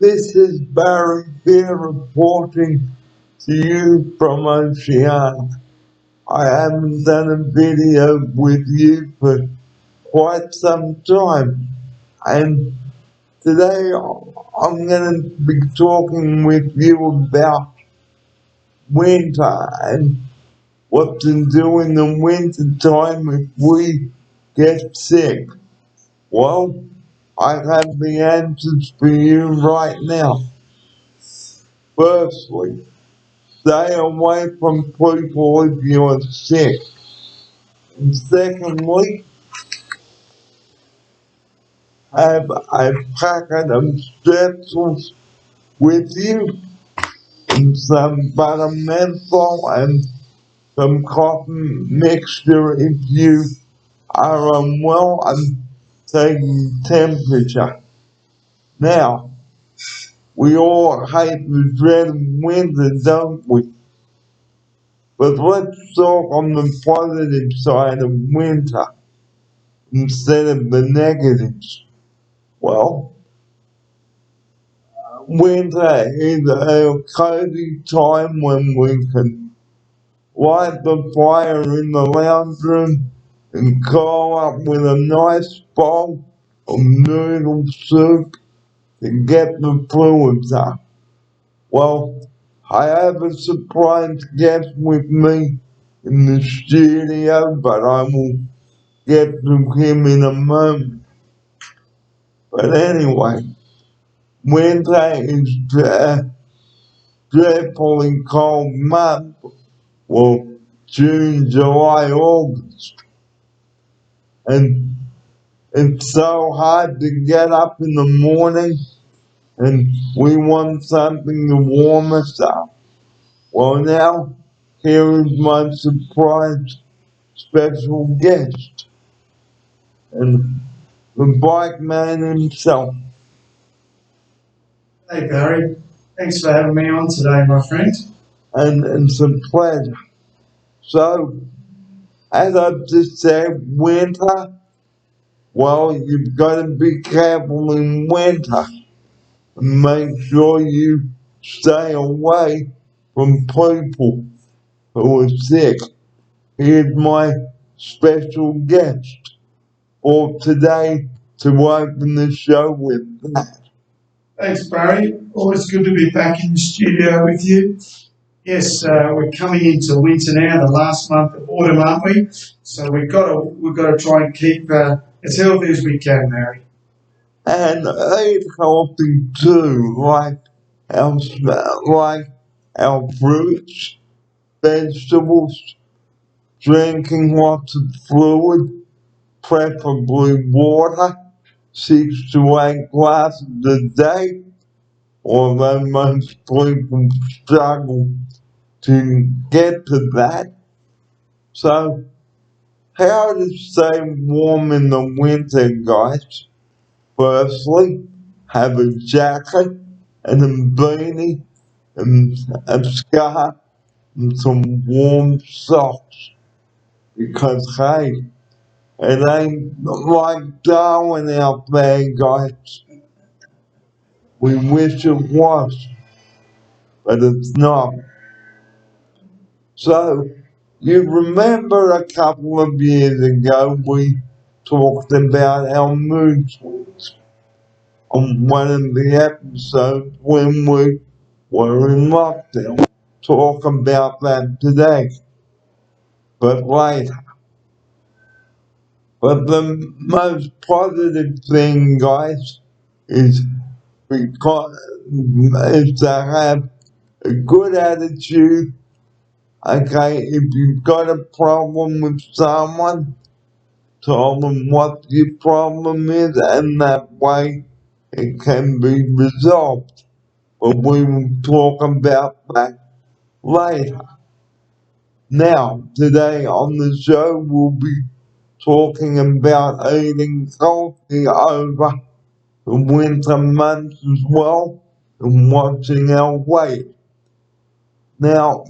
This is Barry here reporting to you from Oceania. I haven't done a video with you for quite some time, and today I'm going to be talking with you about winter and what to do in the winter time if we get sick. Well, I have the answers for you right now. Firstly, stay away from people if you're sick. And secondly, have a packet of strepsils with you and some butter menthol and some cotton mixture if you are unwell and taking temperature. Now, we all hate the dread of winter, don't we? But let's talk on the positive side of winter instead of the negatives. Well, winter is a cozy time when we can light the fire in the lounge room and curl up with a nice bowl of noodle soup to get the fluids up. Well, I have a surprise guest with me in the studio, but I will get to him in a moment. But anyway, winter is dreadfully cold month. Well, June, July, August. And it's so hard to get up in the morning and we want something to warm us up. Well, now, here is my surprise special guest, and the bike man himself. Hey Barry, thanks for having me on today, my friend. And it's a pleasure. So, as I've just said, winter, well, you've got to be careful in winter. Make sure you stay away from people who are sick. Here's my special guest for today to open the show with that. Thanks, Barry. Always good to be back in the studio with you. Yes, we're coming into winter now, the last month of autumn, aren't we? So we've got to try and keep as healthy as we can, Barry. And eat healthy too, like our fruits, vegetables, drinking lots of fluid, preferably water, 6 to 8 glasses a day, although most people struggle to get to that. So, how to stay warm in the winter, guys? Firstly, have a jacket and a beanie and a scarf and some warm socks. Because hey, it ain't like Darwin out there, guys. We wish it was, but it's not. So, you remember a couple of years ago we talked about our mood swings on one of the episodes when we were in lockdown. Talk about that today, but later. But the most positive thing, guys, is is to have a good attitude. Okay, if you've got a problem with someone, tell them what your problem is, and that way it can be resolved. But we will talk about that later. Now, today on the show, we'll be talking about eating healthy over the winter months as well, and watching our weight. Now,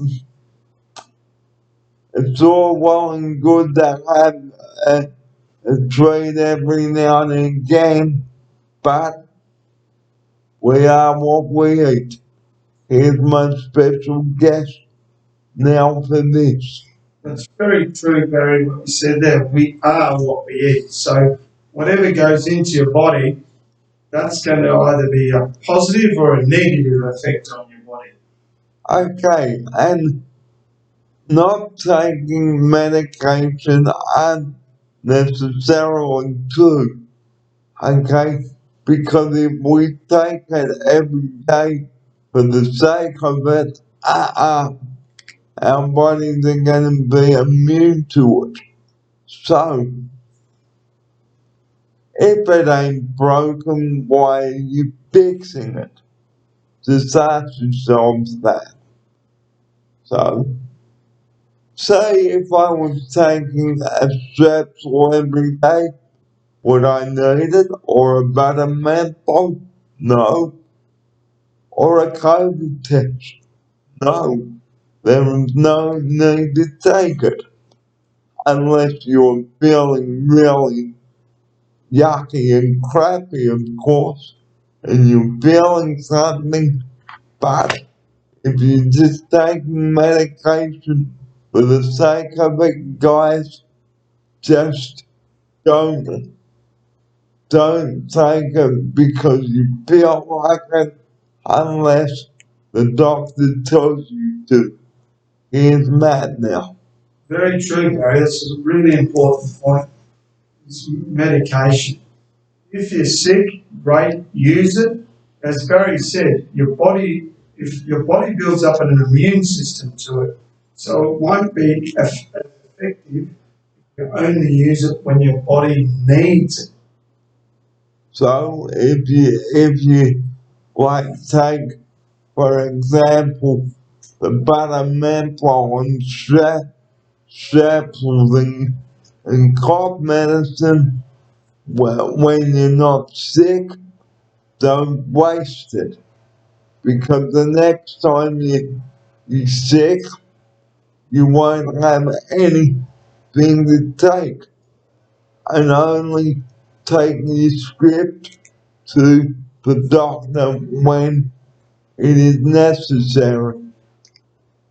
it's all well and good to have a treat every now and again, but we are what we eat. Here's my special guest now for this. That's very true, Barry, what you said there. We are what we eat. So whatever goes into your body, that's going to either be a positive or a negative effect on your body. Okay, and not taking medication unnecessarily too. Okay, because if we take it every day for the sake of it, our bodies are going to be immune to it. So, if it ain't broken, why are you fixing it? Just ask yourselves that. So, say if I was taking a Strepsil every day, would I need it? Or a Betamenthol? No. Or a COVID test? No. There is no need to take it. Unless you're feeling really yucky and crappy, of course, and you're feeling something, but if you're just taking medication for the sake of it, guys, just don't take it because you feel like it unless the doctor tells you to. Here's Matt now. Very true, Barry. That's a really important point. It's medication. If you're sick, great, use it. As Barry said, if your body builds up an immune system to it, so it won't be as effective if you only use it when your body needs it. So if you like take, for example, the Betamenthol and Strepsils and cough medicine, well, when you're not sick, don't waste it. Because the next time you're sick, you won't have anything to take. And only take your script to the doctor when it is necessary.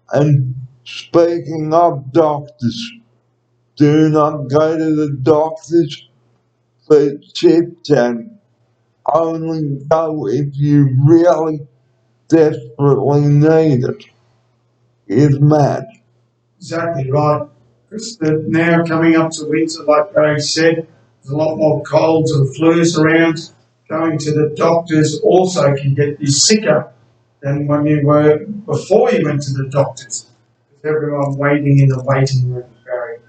And speaking of doctors, do not go to the doctors for chit-chatting. Only go if you really desperately need it. Is Matt. Exactly right. Because now coming up to winter, like Barry said, there's a lot more colds and flus around. Going to the doctors also can get you sicker than when you were before you went to the doctors. With everyone waiting in the waiting room, Barry.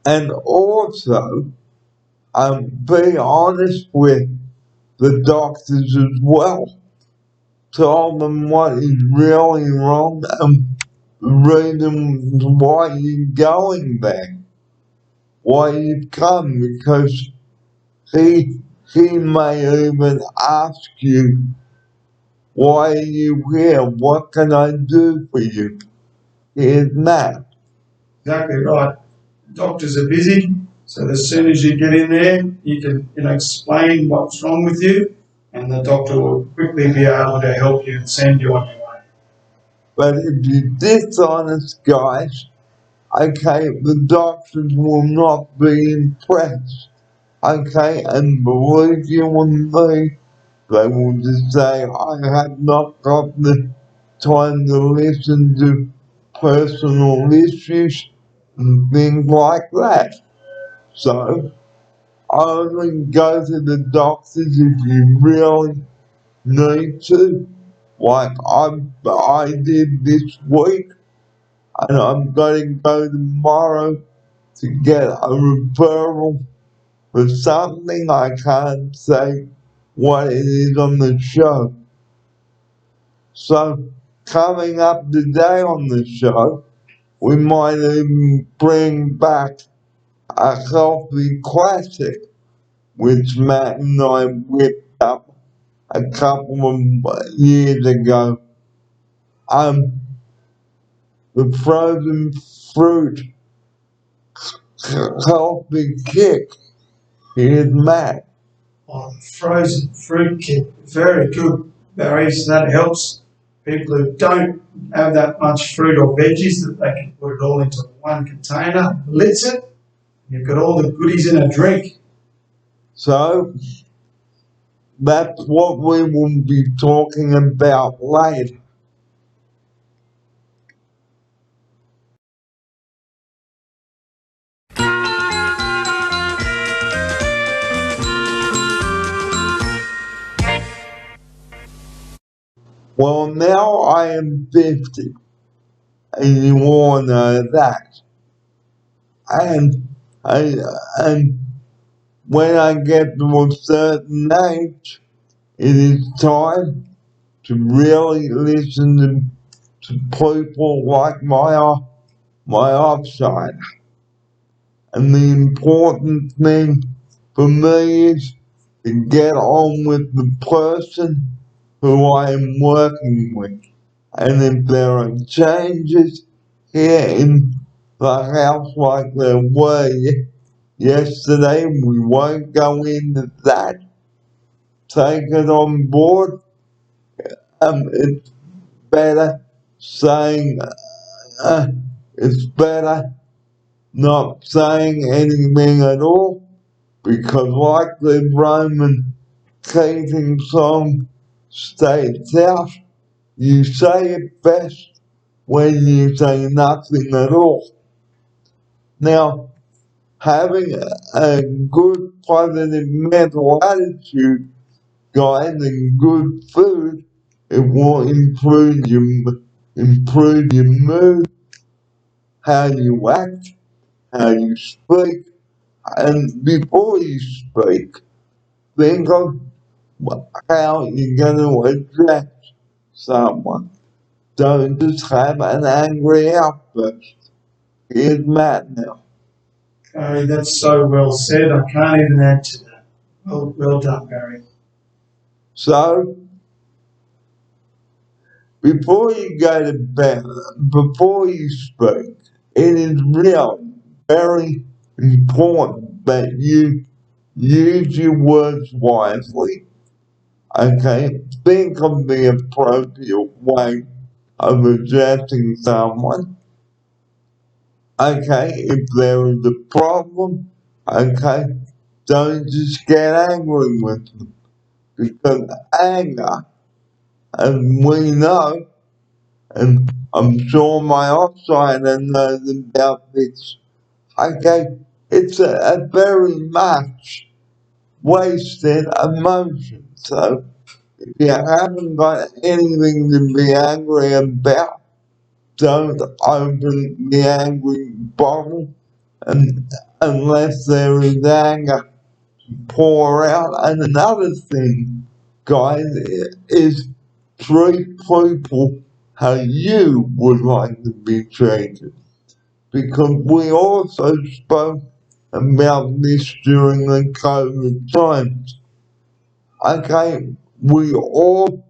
And also, be honest with the doctors as well. Tell them what is really wrong and the reason why you're going there. Why you've come, because he may even ask you, why are you here? What can I do for you? Here's Matt. Exactly right. Doctors are busy, so as soon as you get in there, you can explain what's wrong with you, and the doctor will quickly be able to help you and send you on your way. But if you're dishonest, guys, okay, the doctors will not be impressed. Okay, and believe you and me, they will just say, I have not got the time to listen to personal issues and things like that. So, only go to the doctors if you really need to. Like I did this week, and I'm going to go tomorrow to get a referral for something I can't say what it is on the show. So, coming up today on the show, we might even bring back a healthy classic, which Matt and I whipped up a couple of years ago. The frozen fruit healthy kick. Here's Matt. Oh, frozen fruit kit, very good, Barry. So that helps people who don't have that much fruit or veggies that they can put it all into one container, lids it. You've got all the goodies in a drink. So, that's what we will be talking about later. Well, now I am 50, and you all know that. And, and when I get to a certain age, it is time to really listen to people like my offside. And the important thing for me is to get on with the person who I am working with. And if there are changes here in the house like there were yesterday, we won't go into that. Take it on board. It's better saying, it's better not saying anything at all, because like the Roman Keating song states out, you say it best when you say nothing at all. Now, having a good positive mental attitude, guys, and good food, it will improve your mood, how you act, how you speak, and before you speak, think of how you're going to address someone. Don't just have an angry outburst. Here's Matt now. Barry, that's so well said. I can't even add to that. Well done, Barry. So, before you go to bed, before you speak, it is really very important that you use your words wisely. Okay, think of the appropriate way of addressing someone. Okay, if there is a problem, okay, don't just get angry with them. Because anger, as we know, and I'm sure my offsider knows about this, okay, it's a very much wasted emotion. So if you haven't got anything to be angry about, don't open the angry bottle unless there is anger to pour out. And another thing, guys, is treat people how you would like to be treated. Because we also spoke about this during the COVID times. Okay, we all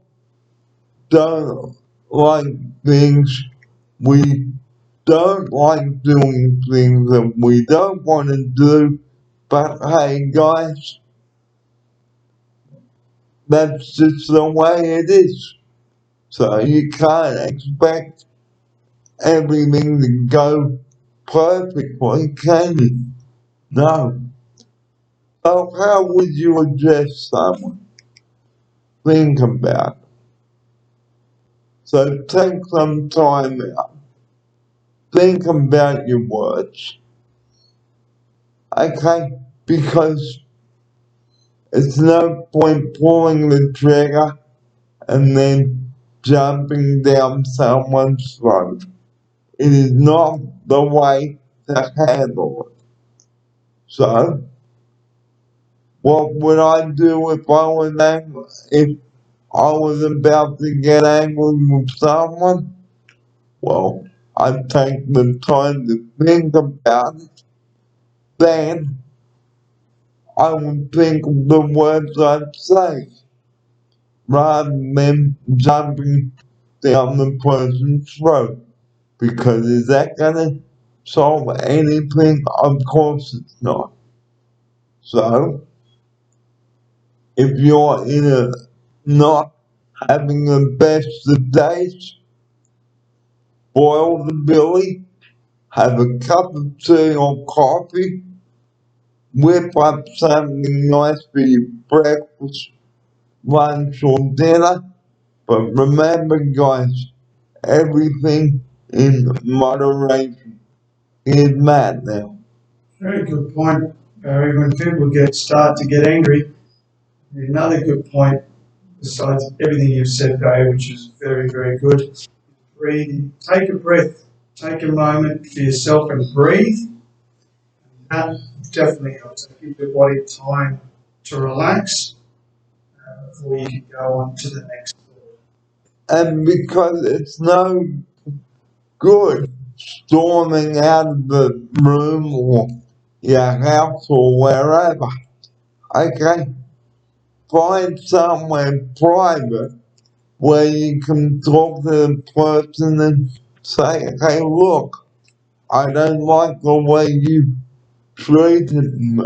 don't like things, we don't like doing things that we don't want to do, but hey guys, that's just the way it is. So you can't expect everything to go perfectly, can you? No. So how would you address someone? Think about it. So take some time out. Think about your words. Okay? Because it's no point pulling the trigger and then jumping down someone's throat. It is not the way to handle it. So, what would I do if I was angry? If I was about to get angry with someone? Well, I'd take the time to think about it. Then I would think of the words I'd say rather than jumping down the person's throat. Because is that gonna solve anything? Of course it's not. So, if you're in a not having the best of days, boil the billy, have a cup of tea or coffee, whip up something nice for your breakfast, lunch or dinner. But remember guys, everything in moderation. Here's Matt now. Very good point, Barry. When people start to get angry, another good point, besides everything you've said, Barry, which is very, very good. Breathe. Take a breath. Take a moment for yourself and breathe. That definitely helps. Give your body time to relax before you can go on to the next thought. And because it's no good storming out of the room or your house or wherever. Okay? Find somewhere private where you can talk to the person and say, hey, look, I don't like the way you treated me,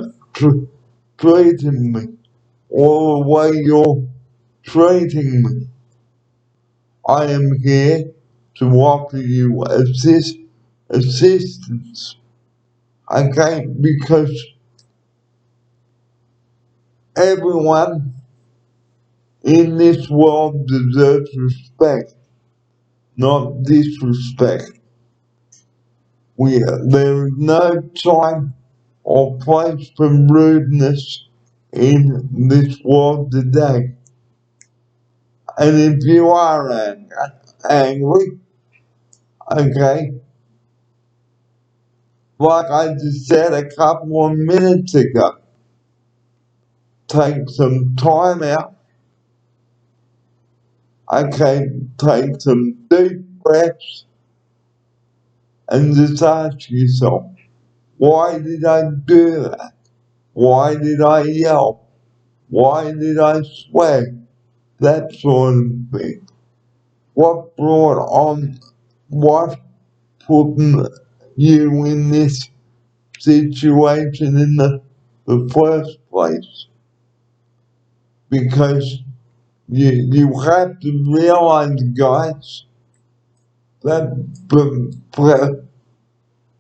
or the way you're treating me. I am here to offer you assistance. Okay, because everyone in this world deserves respect, not disrespect. There is no time or place for rudeness in this world today. And if you are angry, okay, like I just said a couple of minutes ago, take some time out, okay, take some deep breaths and just ask yourself, why did I do that? Why did I yell? Why did I swear? That sort of thing. What brought on, what put you in this situation in the first place? Because you have to realize, guys, that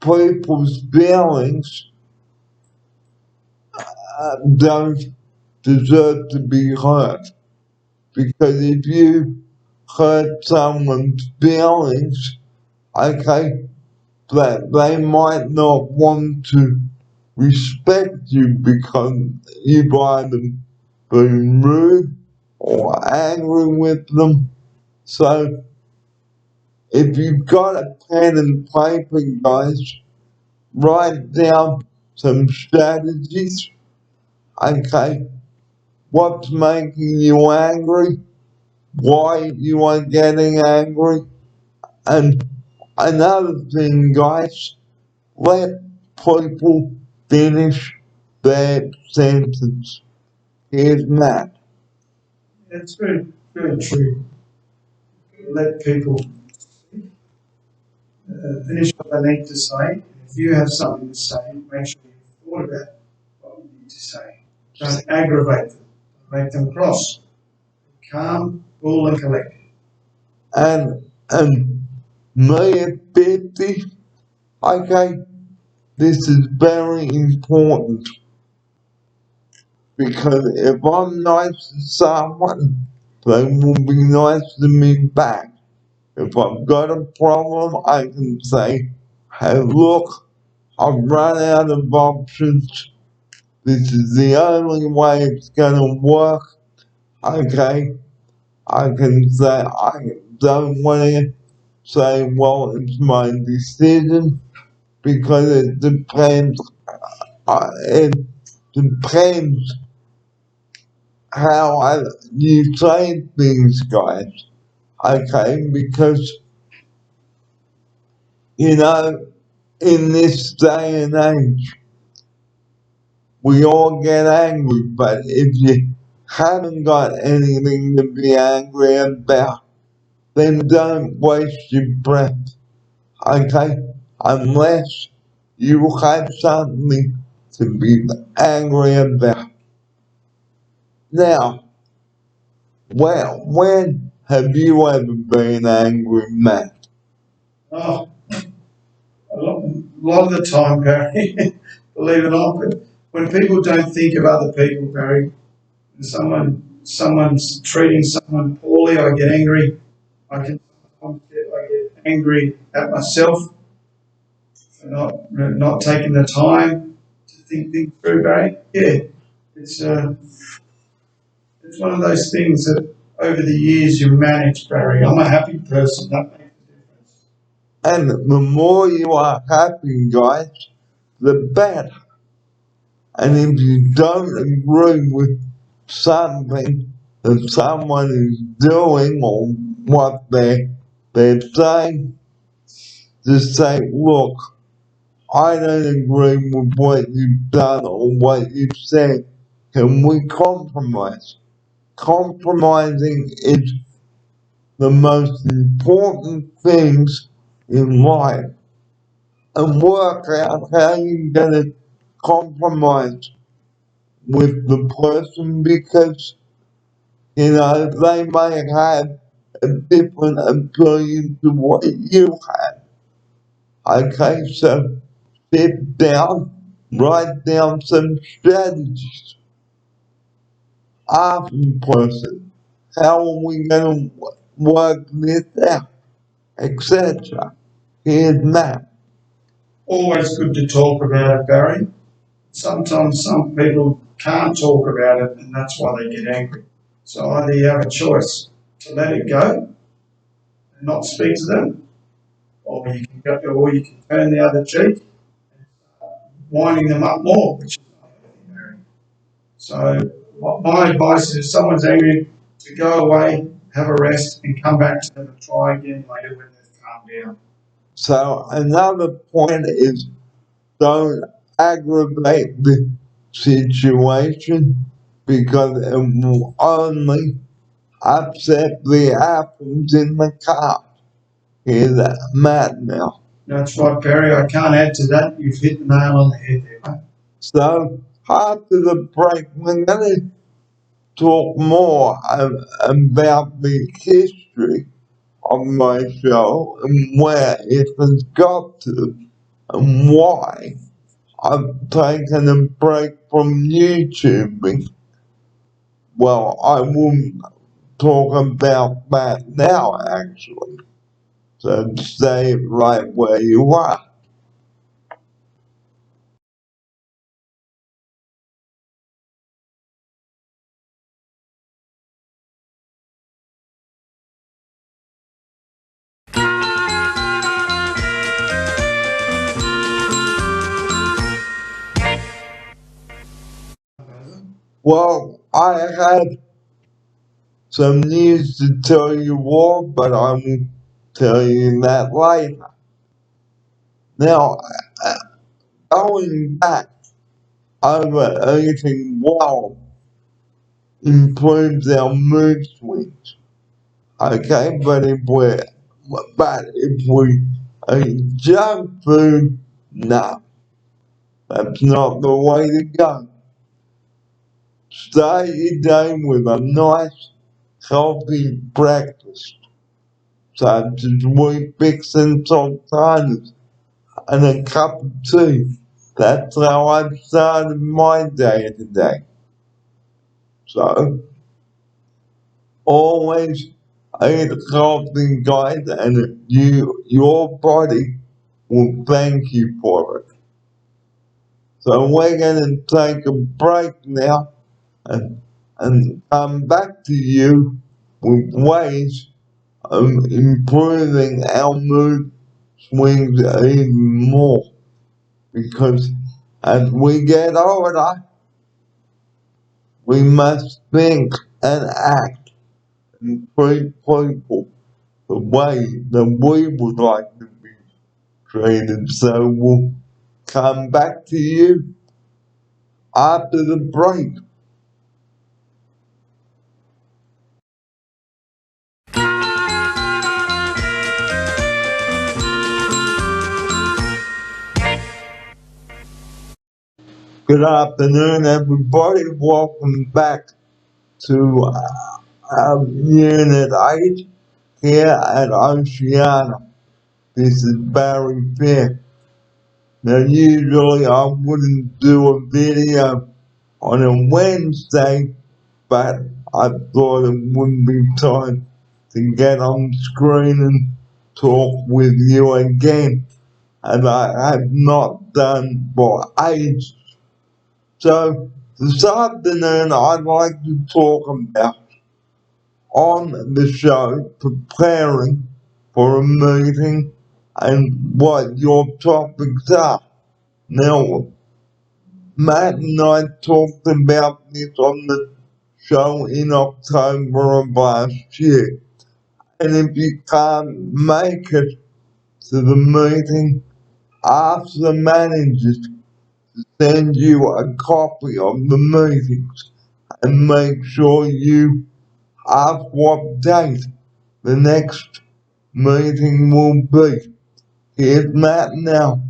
people's feelings don't deserve to be hurt. Because if you hurt someone's feelings, okay, that they might not want to respect you because you've either been rude or angry with them. So if you've got a pen and paper, guys, write down some strategies. Okay, what's making you angry? Why you are getting angry? And another thing, guys, let people finish their sentence. Here's Matt. It's very, very true. Let people finish what they need to say. If you have something to say, make sure you've thought about what you need to say. Don't aggravate them. Don't make them cross. Calm, cool, and collected. and me at 50, okay, this is very important because if I'm nice to someone, they will be nice to me back. If I've got a problem, I can say, hey, look, I've run out of options. This is the only way it's gonna work. Okay, I can say, I don't want to say, well, it's my decision because it depends how you say things, guys. Okay, because, you know, in this day and age, we all get angry, but if you haven't got anything to be angry about, then don't waste your breath, okay? Unless you have something to be angry about. Now, well, when have you ever been angry, Matt? Oh, a lot of the time, Barry, believe it or not, but when people don't think of other people, Barry, and someone's treating someone poorly, I get angry. I get angry at myself for not taking the time to think things through, Barry. Yeah, it's uh, it's one of those things that over the years you manage, Barry. I'm a happy person. That makes a difference. And the more you are happy, guys, the better. And if you don't agree with something that someone is doing or what they're saying, just say, look, I don't agree with what you've done or what you've said. Can we compromise? Compromising is the most important things in life. And work out how you're gonna compromise with the person because, you know, they may have a different opinion to what you have. Okay, so sit down, write down some strategies. Ask the person, how are we going to work this out, etc. Here's Matt. Always good to talk about it, Barry. Sometimes some people can't talk about it, and that's why they get angry. So either you have a choice to let it go and not speak to them, or you can turn the other cheek, winding them up more, which is not healthy, Barry. So my advice is, if someone's angry, to go away, have a rest, and come back to them and try again later when they've calmed down. So another point is don't aggravate the situation because it will only upset the apples in the cart. Here's Matt now. That's right, Barry. I can't add to that. You've hit the nail on the head there, mate. So after the break, we're going to talk more about the history of my show and where it has got to and why I've taken a break from YouTubing. Well, I won't talk about that now, actually. So stay right where you are. Well, I had some news to tell you all, but I will tell you that later. Now, going back over eating well improves our mood swings. Okay, but if we eat junk food, no, that's not the way to go. Start your day with a nice, healthy breakfast. such as Weet-Bix and sultanas and a cup of tea. That's how I've started my day today. So, always eat healthy, guys, and your body will thank you for it. So we're going to take a break now and come back to you with ways of improving our mood swings even more. Because as we get older, we must think and act and treat people the way that we would like to be treated. So we'll come back to you after the break. Good afternoon, everybody. Welcome back to Unit 8 here at Oceana. This is Barry Fair. Now, usually I wouldn't do a video on a Wednesday, but I thought it wouldn't be time to get on screen and talk with you again. And I have not done for ages. So this afternoon I'd like to talk about on the show preparing for a meeting and what your topics are. Now, Matt and I talked about this on the show in October of last year. And if you can't make it to the meeting, ask the managers to send you a copy of the meetings and make sure you ask what date the next meeting will be. Here's Matt now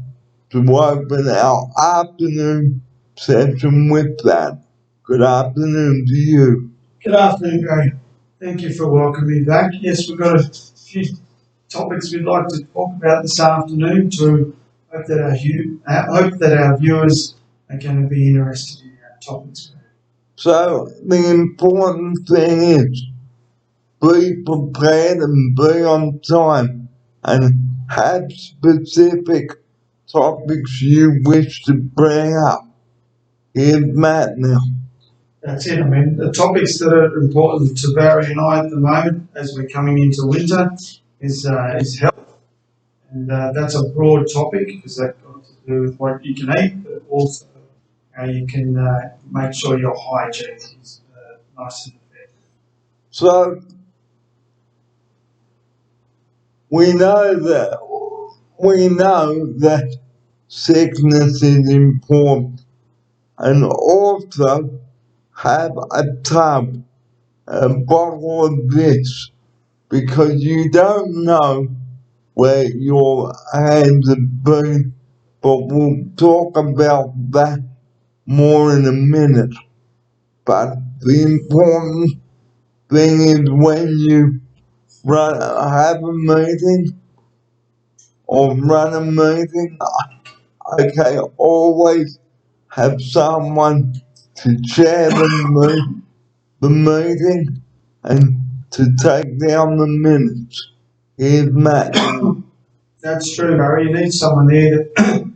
to open our afternoon session with that. Good afternoon to you. Good afternoon, Barry. Thank you for welcoming me back. Yes, we've got a few topics we'd like to talk about this afternoon to hope that our viewers are going to be interested in our topics. So the important thing is be prepared and be on time and have specific topics you wish to bring up. Here's Matt now. That's it. I mean, the topics that are important to Barry and I at the moment as we're coming into winter is health. And that's a broad topic because that's got to do with what you can eat, but also how you can make sure your hygiene is nice and effective. So we know that sickness is important, and also have a tub, a bottle of this, because you don't know where your hands have been, but we'll talk about that more in a minute. But the important thing is when you have a meeting or run a meeting, okay, always have someone to chair the meeting and to take down the minutes. Here's Matt. That's true, Barry. You need someone there that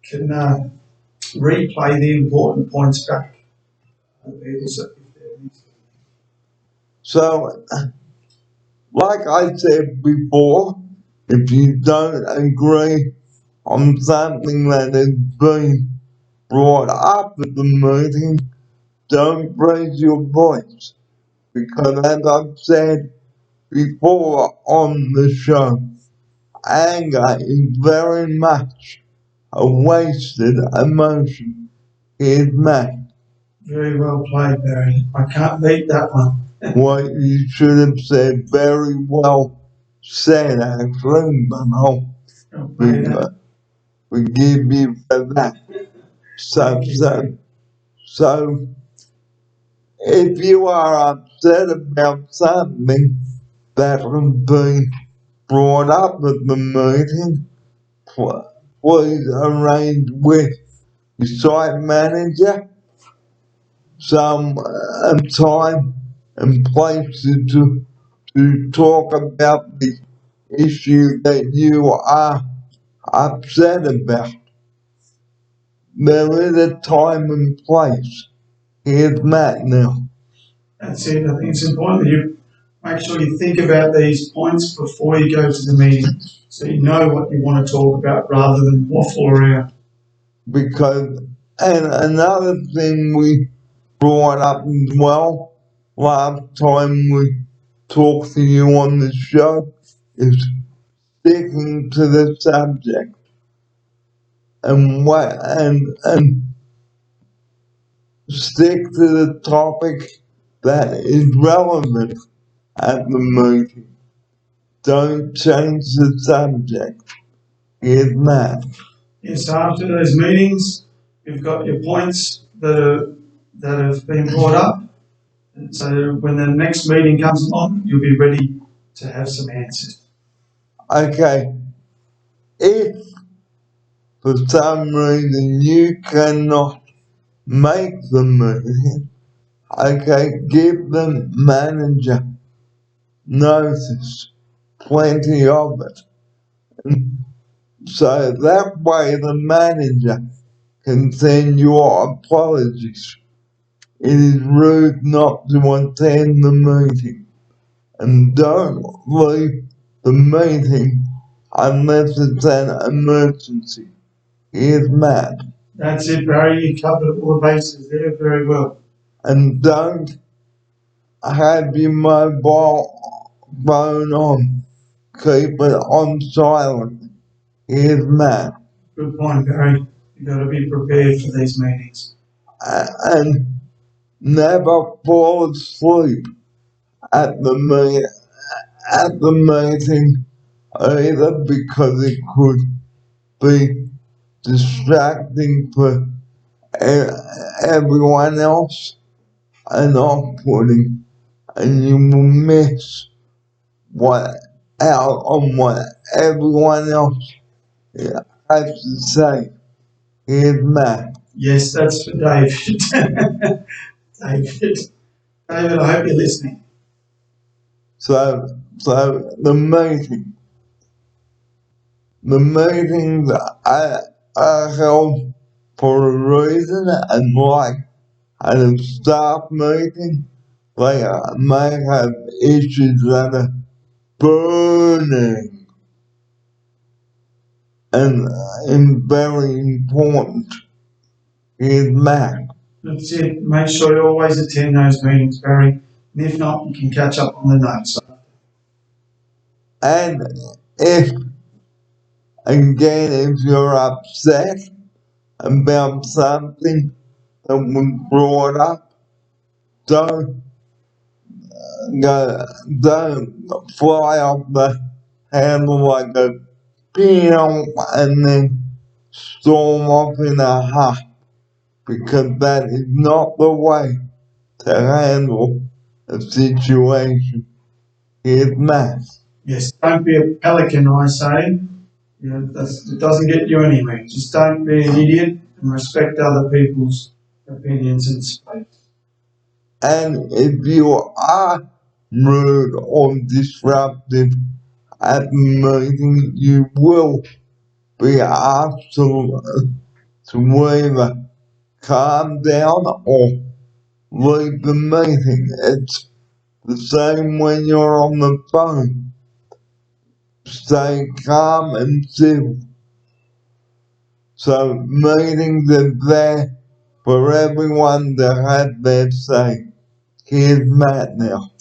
can replay the important points back. So, like I said before, if you don't agree on something that has been brought up at the meeting, don't raise your voice. Because as I've said before on the show, anger is very much a wasted emotion. Here's Matt. Very well played, Barry. I can't beat that one. What you should have said, very well said, actually, but I'll forgive you for that. So, if you are upset about something that has been brought up at the meeting, please arrange with the site manager some time and place to talk about the issue that you are upset about. There is a time and place. Here's Matt now. That's it. I think it's important that you make sure you think about these points before you go to the meeting, so you know what you want to talk about rather than waffle around. Because, and another thing we brought up as well last time we talked to you on the show is sticking to the subject and stick to the topic that is relevant at the meeting. Don't change the subject. Here's Matt. Yes, after those meetings, you've got your points that have been brought up. And so when the next meeting comes along, you'll be ready to have some answers. Okay. If for some reason you cannot make the meeting, okay, give the manager notice, plenty of it. And so that way the manager can send your apologies. It is rude not to attend the meeting. And don't leave the meeting unless it's an emergency. Here's Matt. That's it, Barry. You covered all the bases there very well. And don't have your mobile phone on. Keep it on silent. Here's Matt. Good point, Barry. You've got to be prepared for these meetings. And never fall asleep at the meeting either, because it could be distracting for everyone else and off-putting, and you will miss out on what everyone else has to say. Here's Matt. Yes, that's for David. David, I hope you're listening. So the meetings are held for a reason, and like at a staff meeting, they may have issues that are burning and very important. Here's Matt. That's it. Make sure you always attend those meetings, Barry. And if not, you can catch up on the notes. And if you're upset about something that was brought up, don't fly off the handle like a peanut and then storm off in a huff, because that is not the way to handle a situation. Here's Matt. Yes, don't be a pelican, I say. You know, it doesn't get you anywhere. Just don't be an idiot and respect other people's opinions and space. And if you are rude or disruptive at the meeting, you will be asked to either calm down or leave the meeting. It's the same when you're on the phone. Stay calm and civil. So meetings are there for everyone to have their say. Here's Matt now.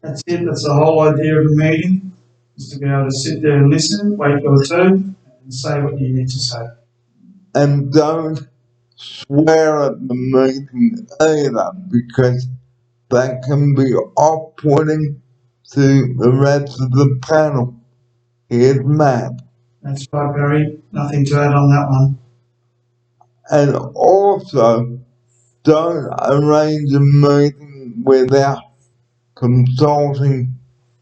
That's it. That's the whole idea of a meeting, is to be able to sit there and listen, wait your turn, and say what you need to say. And don't swear at the meeting either, because that can be off-putting to the rest of the panel. Here's Matt. That's right, Barry. Nothing to add on that one. And also, don't arrange a meeting without consulting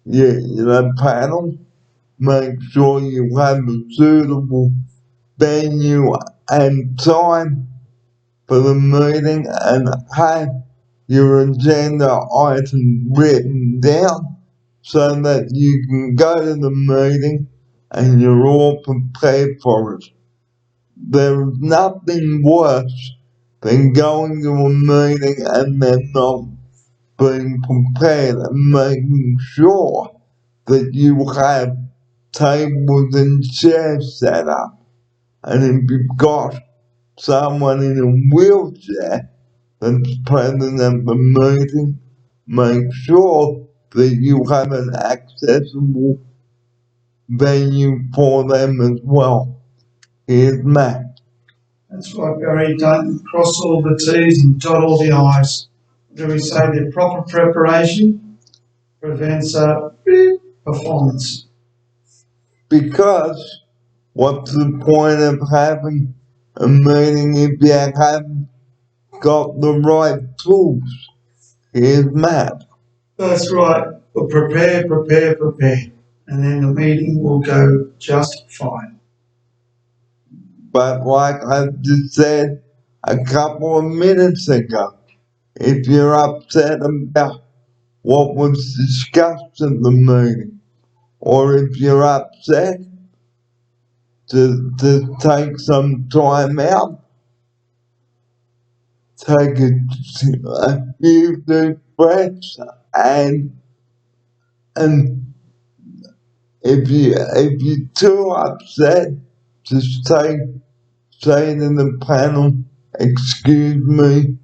the panel, make sure you have a suitable venue and time for the meeting and have your agenda items written down so that you can go to the meeting and you're all prepared for it. There's nothing worse than going to a meeting and then not being prepared and making sure that you have tables and chairs set up. And if you've got someone in a wheelchair that's present at the meeting, make sure that you have an accessible venue for them as well. Here's Matt. That's right, Barry. Don't cross all the T's and dot all the I's. Do we say the proper preparation prevents performance? Because what's the point of having a meeting if you haven't got the right tools? Here's Matt. That's right. But prepare. And then the meeting will go just fine. But like I just said a couple of minutes ago, if you're upset about what was discussed at the meeting, or if you're upset to take some time out, take a few deep breaths, and if you're too upset, just say to the panel, excuse me,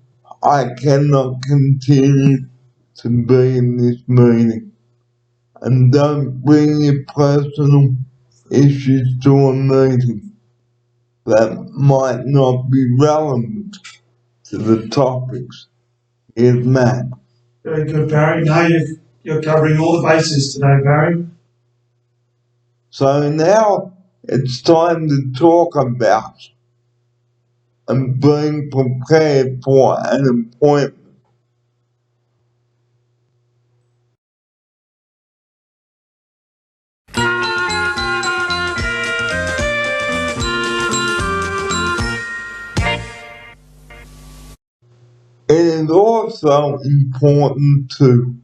I cannot continue to be in this meeting. And don't bring your personal issues to a meeting that might not be relevant to the topics. Here's Matt. Very good, Barry. Now you're covering all the bases today, Barry. So now it's time to talk about and being prepared for an appointment. It is also important to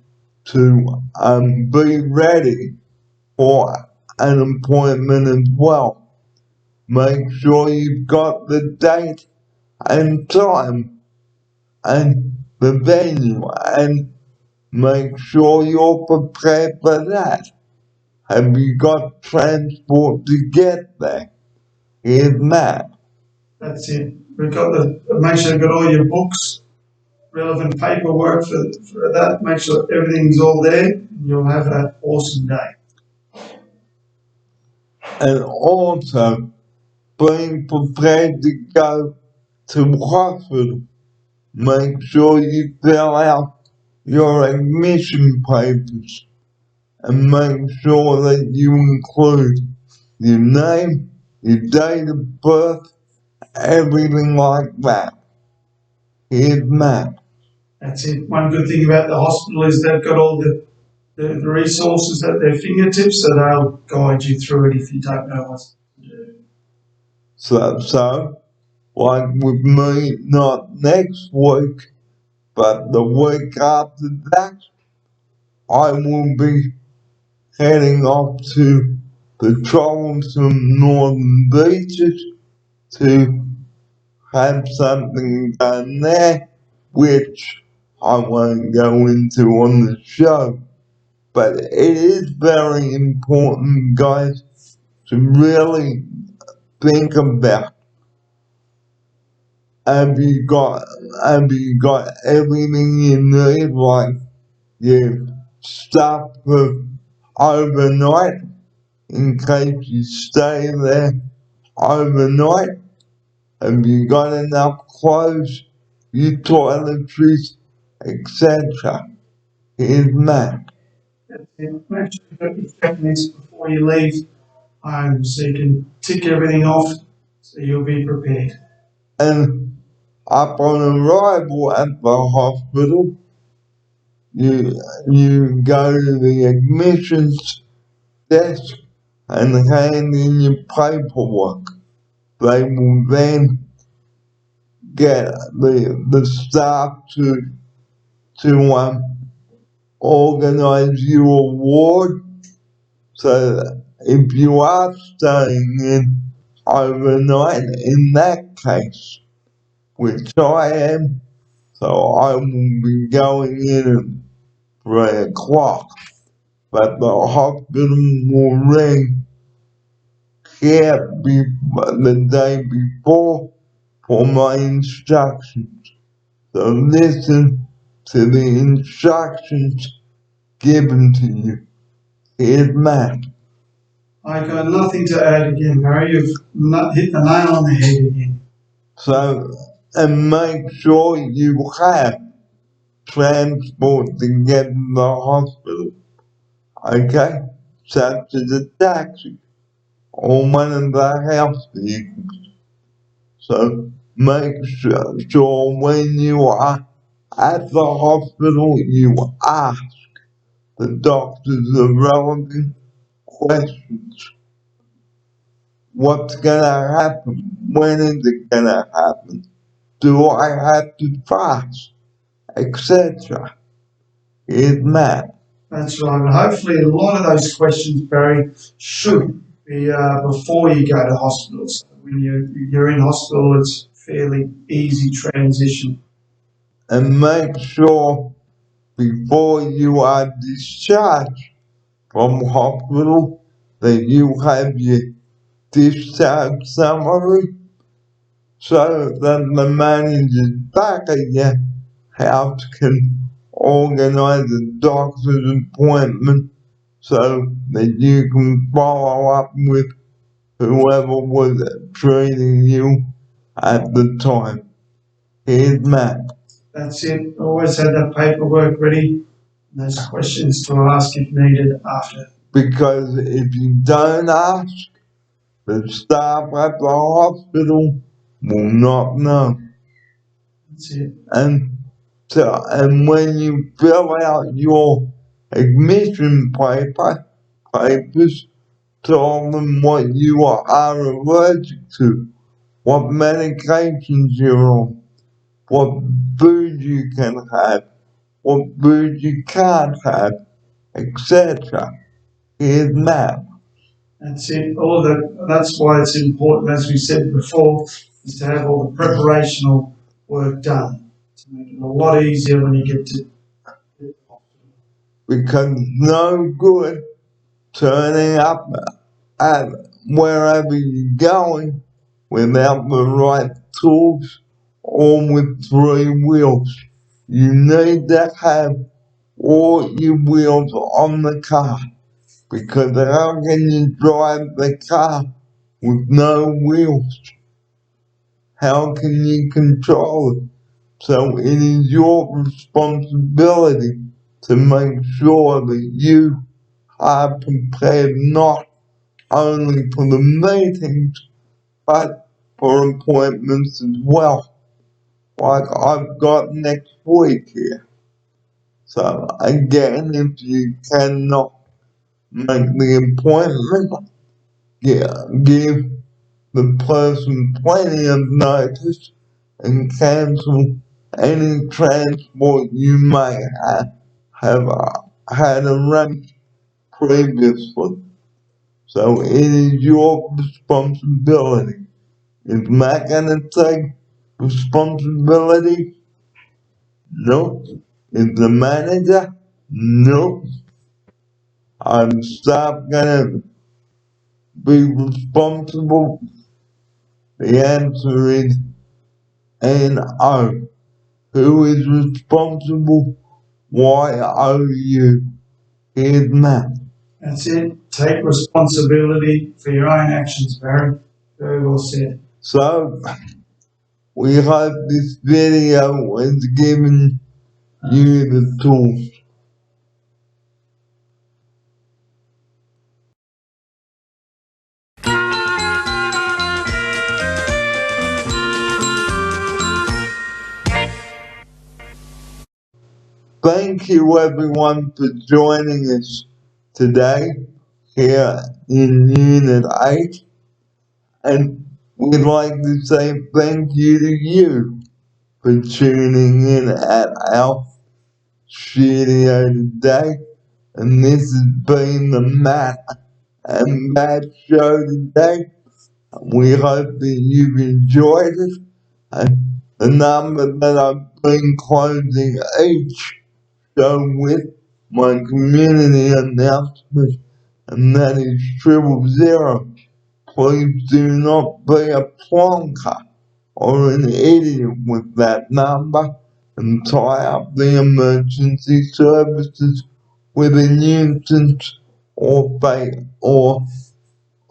be ready for an appointment as well. Make sure you've got the date and time and the venue, and make sure you're prepared for that. Have you got transport to get there? Here's Matt. That's it. We've got make sure you've got all your books, relevant paperwork for that. Make sure everything's all there. And you'll have an awesome day. And also being prepared to go to hospital. Make sure you fill out your admission papers and make sure that you include your name, your date of birth, everything like that. Here's Matt. That's it. One good thing about the hospital is they've got all the resources at their fingertips, so they'll guide you through it if you don't know what to do. So, like with me, not next week, but the week after that, I will be heading off to the troublesome northern beaches to have something done there, which I won't go into on the show. But it is very important, guys, to really think about, have you got everything you need, like your stuff for overnight, in case you stay there overnight? Have you got enough clothes, your toiletries, etc.? Here's Matt. That's it. Make sure you've got your checklist before you leave home so you can tick everything off so you'll be prepared. And upon arrival at the hospital, you go to the admissions desk and hand in your paperwork. They will then get the staff to organise your ward. So that if you are staying in overnight in that case, which I am, so I will be going in at 3 o'clock, but the hospital will ring here the day before for my instructions. So listen to the instructions given to you. Here's Matt. I got nothing to add again, Barry. You've hit the nail on the head again. So, and make sure you have transport to get to the hospital, okay? Such as a taxi or one of the house vehicles. So make sure when you are at the hospital you ask the doctors the relevant questions. What's gonna happen? When is it gonna happen? Do I have to fast? Etc. Here's Matt. That's right. And hopefully, a lot of those questions, Barry, should be before you go to hospital. So when you're in hospital, it's fairly easy transition. And make sure before you are discharged from hospital that you have your discharge summary so that the managers back at your house can organize a doctor's appointment so that you can follow up with whoever was treating you at the time. Here's Matt. That's it. Always have that paperwork ready. And those questions to ask if needed after. Because if you don't ask, the staff at the hospital will not know. That's it. And when you fill out your admission papers, tell them what you are allergic to, what medications you're on, what food you can have, what food you can't have, etc. Here's Matt. That's it. That's why it's important, as we said before, is to have all the preparational work done to make it a lot easier when you get to. Because no good turning up at wherever you're going without the right tools or with 3 wheels. You need to have all your wheels on the car, because how can you drive the car with no wheels? How can you control it? So it is your responsibility to make sure that you are prepared not only for the meetings, but for appointments as well. Like I've got next week here. So again, if you cannot make the appointment, give the person plenty of notice and cancel any transport you may have had arranged previously. So it is your responsibility. Is Matt gonna take responsibility? No. Is the manager? No. Are the staff gonna be responsible? The answer is no. Who is responsible? Why are you? Here's Matt. That's it. Take responsibility for your own actions, Barry. Very well said. So, we hope this video has given you the tools. Thank you everyone for joining us today. here in Unit 8, and we'd like to say thank you to you for tuning in at our studio today. And this has been the Matt and Matt show today. We hope that you've enjoyed it. And the number that I've been closing each show with, my community announcement, and that is 000. Please do not be a plonker or an idiot with that number and tie up the emergency services with a nuisance or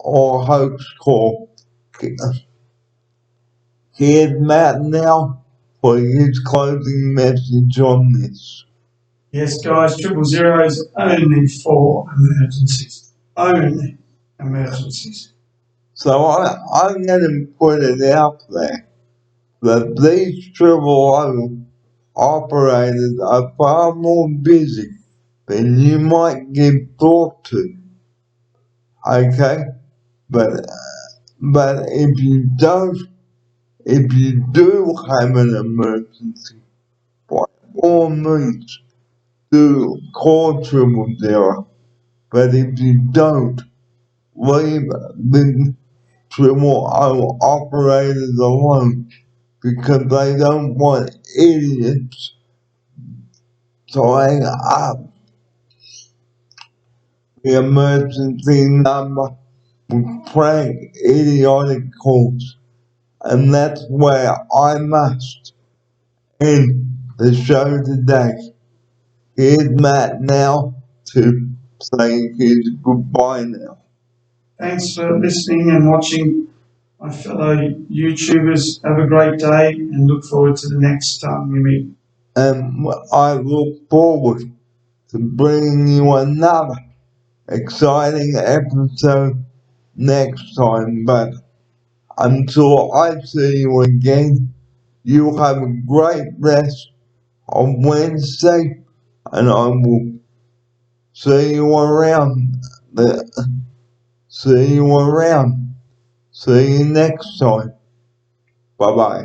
hoax call. Here's Matt now for his closing message on this. Yes, guys, 000 is only for emergencies. Only emergencies. So I'm going to put it out there that these 000 operators are far more busy than you might give thought to. Okay? But if you do have an emergency, by all means, do call 000. But if you don't, leave the 000 operators alone, because they don't want idiots tying up the emergency number with prank idiotic calls. And that's where I must end the show today. Here's Matt now to say his goodbye now. Thanks for listening and watching, my fellow YouTubers. Have a great day and look forward to the next time we meet. And I look forward to bringing you another exciting episode next time. But until I see you again, you have a great rest on Wednesday, and I will see you around. See you next time. Bye bye.